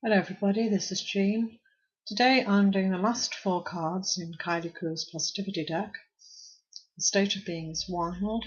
Hello everybody, this is Jean. Today I'm doing the last 4 cards in Kylie Positivity deck. The state of being is wild,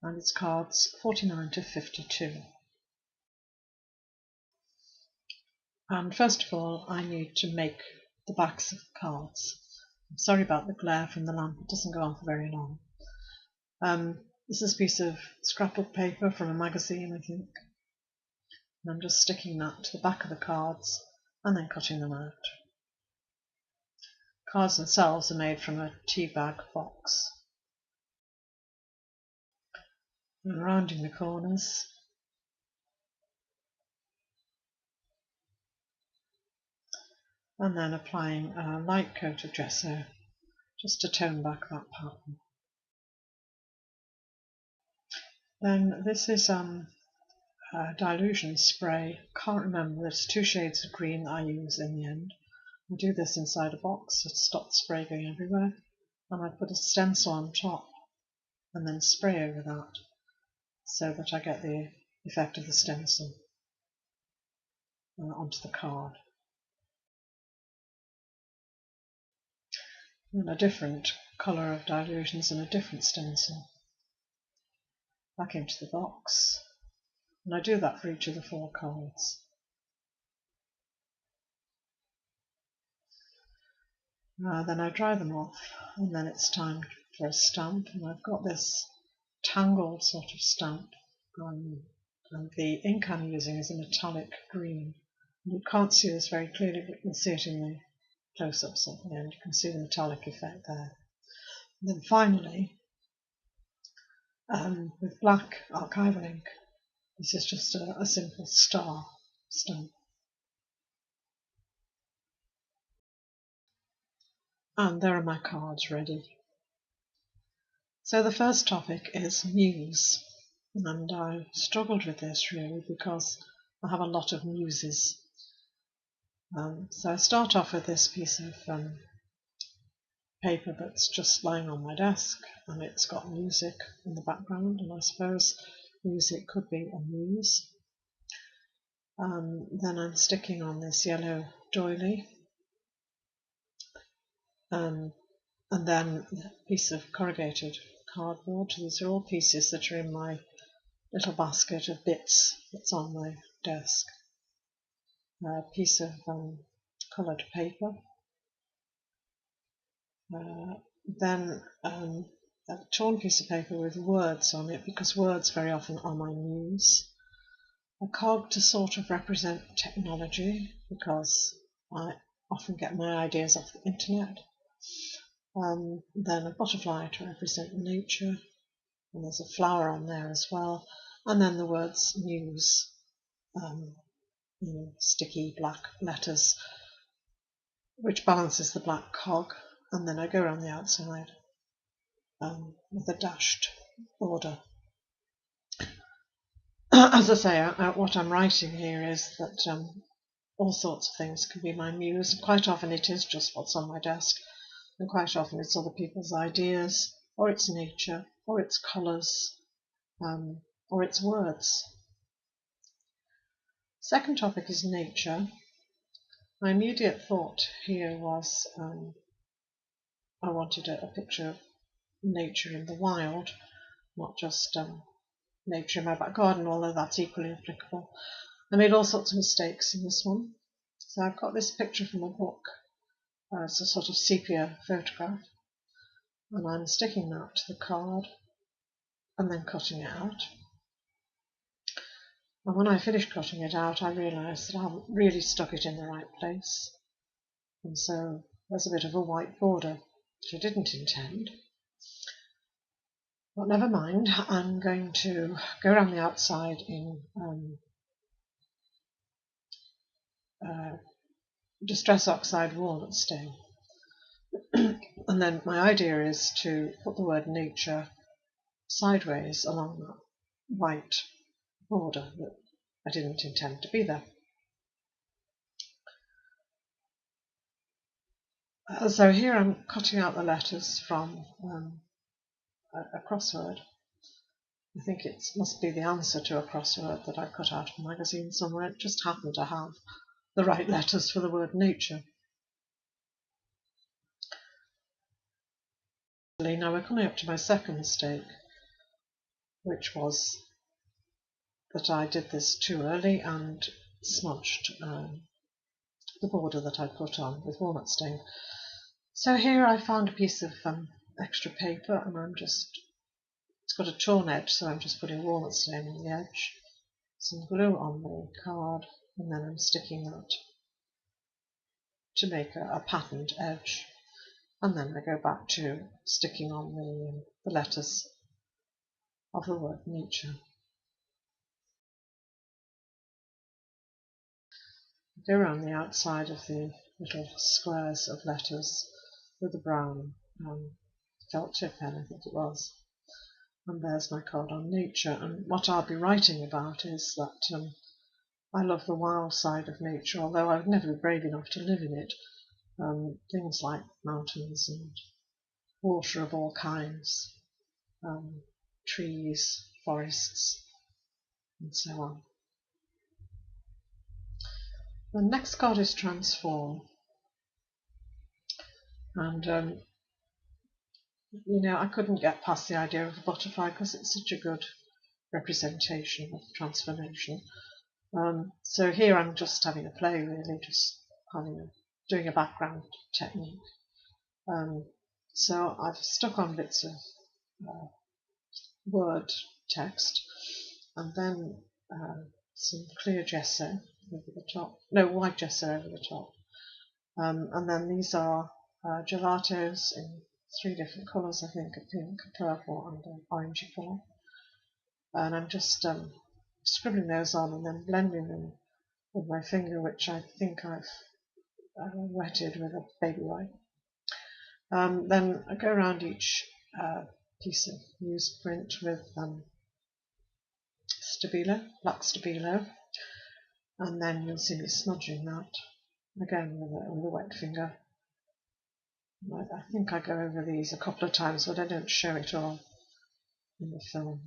and it's cards 49 to 52. And first of all, I need to make the backs of the cards. I'm sorry about the glare from the lamp, it doesn't go on for very long. This is a piece of scrapbook paper from a magazine, I think. And I'm just sticking that to the back of the cards and then cutting them out. Cards themselves are made from a tea bag box. And rounding the corners. And then applying a light coat of gesso just to tone back that pattern. Then this is dilution spray. Can't remember, there's 2 shades of green that I use in the end. I do this inside a box to stop the spray going everywhere, and I put a stencil on top and then spray over that so that I get the effect of the stencil onto the card. And a different colour of dilutions and a different stencil back into the box, and I do that for each of the 4 cards. Then I dry them off, and then it's time for a stamp, and I've got this tangled sort of stamp, and the ink I'm using is a metallic green. You can't see this very clearly, but you can see it in the close-ups at the end. You can see the metallic effect there. And then finally, with black archival ink, this is just a simple star stamp. And there are my cards ready. So the first topic is muse, and I struggled with this really because I have a lot of muses. So I start off with this piece of paper that's just lying on my desk, and it's got music in the background, and I suppose music could be a muse. Then I'm sticking on this yellow doily, and then a piece of corrugated cardboard. These are all pieces that are in my little basket of bits that's on my desk. A piece of coloured paper. Then a torn piece of paper with words on it, because words very often are my muse. A cog to sort of represent technology, because I often get my ideas off the internet. Then a butterfly to represent nature, and there's a flower on there as well. And then the words muse in sticky black letters, which balances the black cog. And then I go around the outside with a dashed border. As I say, what I'm writing here is that all sorts of things can be my muse. Quite often it is just what's on my desk, and quite often it's other people's ideas, or it's nature, or it's colours, or it's words. Second topic is nature. My immediate thought here was I wanted a picture of nature in the wild, not just nature in my back garden, although that's equally applicable. I made all sorts of mistakes in this one. So I've got this picture from a book. It's a sort of sepia photograph, and I'm sticking that to the card and then cutting it out. And when I finished cutting it out, I realised that I haven't really stuck it in the right place, and so there's a bit of a white border, which I didn't intend. But never mind, I'm going to go around the outside in Distress Oxide walnut stain. And then my idea is to put the word nature sideways along that white border that I didn't intend to be there. So here I'm cutting out the letters from a crossword, I think it must be the answer to a crossword that I cut out of a magazine somewhere. It just happened to have the right letters for the word nature. Now we're coming up to my second mistake, which was that I did this too early and smudged the border that I put on with walnut stain. So here I found a piece of extra paper, and it's got a torn edge, so I'm just putting walnut stain on the edge, some glue on the card, and then I'm sticking that to make a patterned edge. And then I go back to sticking on the letters of the word nature. Go around the outside of the little squares of letters with a brown felt tip pen, I think it was. And there's my card on nature. And what I'll be writing about is that I love the wild side of nature, although I would never be brave enough to live in it. Things like mountains and water of all kinds, trees, forests, and so on. The next card is transform. And I couldn't get past the idea of a butterfly because it's such a good representation of transformation. So here I'm just having a play, really, just doing a background technique. So I've stuck on bits of word text, and then some clear gesso over the top, no, white gesso over the top. And then these are gelatos in 3 different colours, I think, a pink, a purple and an orangey colour. And I'm just scribbling those on and then blending them with my finger, which I think I've wetted with a baby wipe. Then I go around each piece of newsprint with Stabilo, black Stabilo, and then you'll see me smudging that again with a wet finger. I think I go over these a couple of times, but I don't show it all in the film.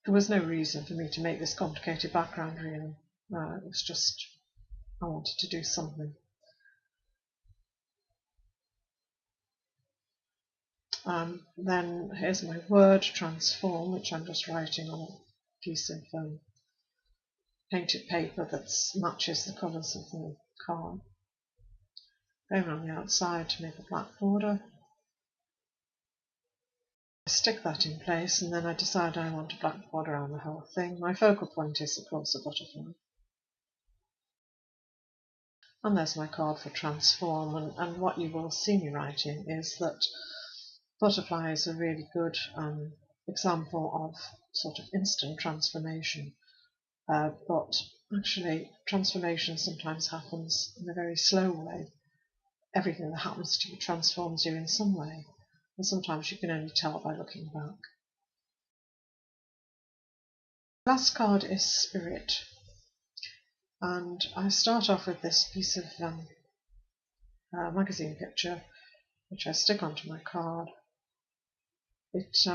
There was no reason for me to make this complicated background, really. It was just I wanted to do something. Then here's my word transform, which I'm just writing on a piece of painted paper that matches the colours of the card. Going around the outside to make a black border. I stick that in place, and then I decide I want a black border around the whole thing. My focal point is, of course, a butterfly. And there's my card for transform, and what you will see me writing is that butterfly is a really good example of sort of instant transformation, but actually transformation sometimes happens in a very slow way. Everything that happens to you transforms you in some way, and sometimes you can only tell by looking back. The last card is spirit, and I start off with this piece of magazine picture which I stick onto my card. It's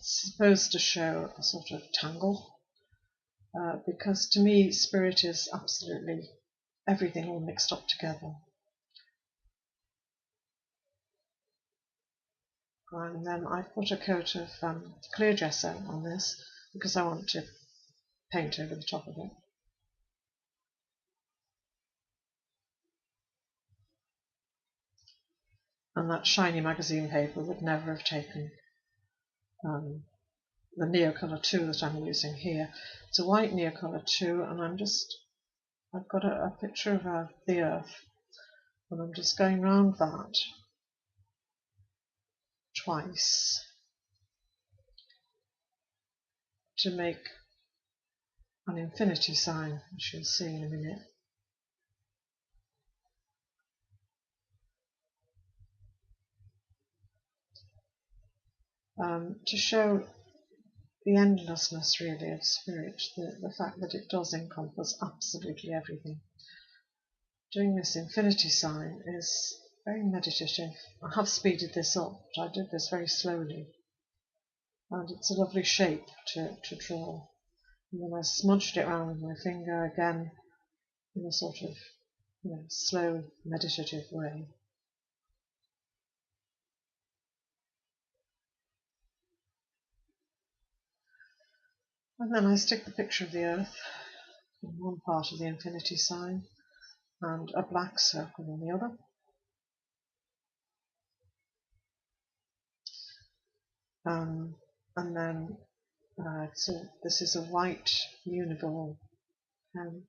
supposed to show a sort of tangle, because to me spirit is absolutely everything all mixed up together. And then I put a coat of clear gesso on this because I want to paint over the top of it. And that shiny magazine paper would never have taken the Neocolour 2 that I'm using here. It's a white Neocolour 2, and I've got a picture of the earth, and I'm just going round that twice to make an infinity sign, which you'll see in a minute. To show the endlessness, really, of spirit, the fact that it does encompass absolutely everything. doing this infinity sign is very meditative. I have speeded this up, but I did this very slowly. And it's a lovely shape to draw. And then I smudged it around with my finger again in a sort of slow, meditative way. And then I stick the picture of the Earth in one part of the infinity sign and a black circle in the other. And then so this is a white Uniball pen,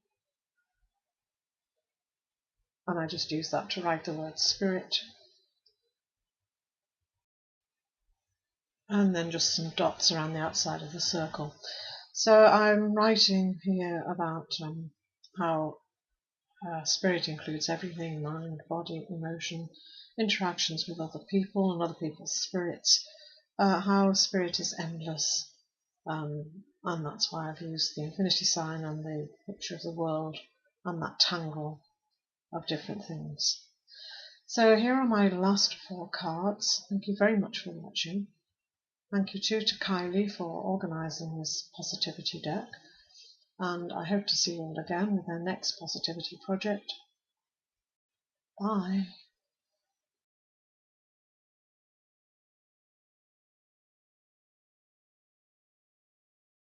and I just use that to write the word spirit. And then just some dots around the outside of the circle. So I'm writing here about how spirit includes everything: mind, body, emotion, interactions with other people and other people's spirits, how spirit is endless, and that's why I've used the infinity sign and the picture of the world and that tangle of different things. So here are my last 4 cards. Thank you very much for watching. Thank you too to Kylie for organising this positivity deck, and I hope to see you all again with our next positivity project. Bye.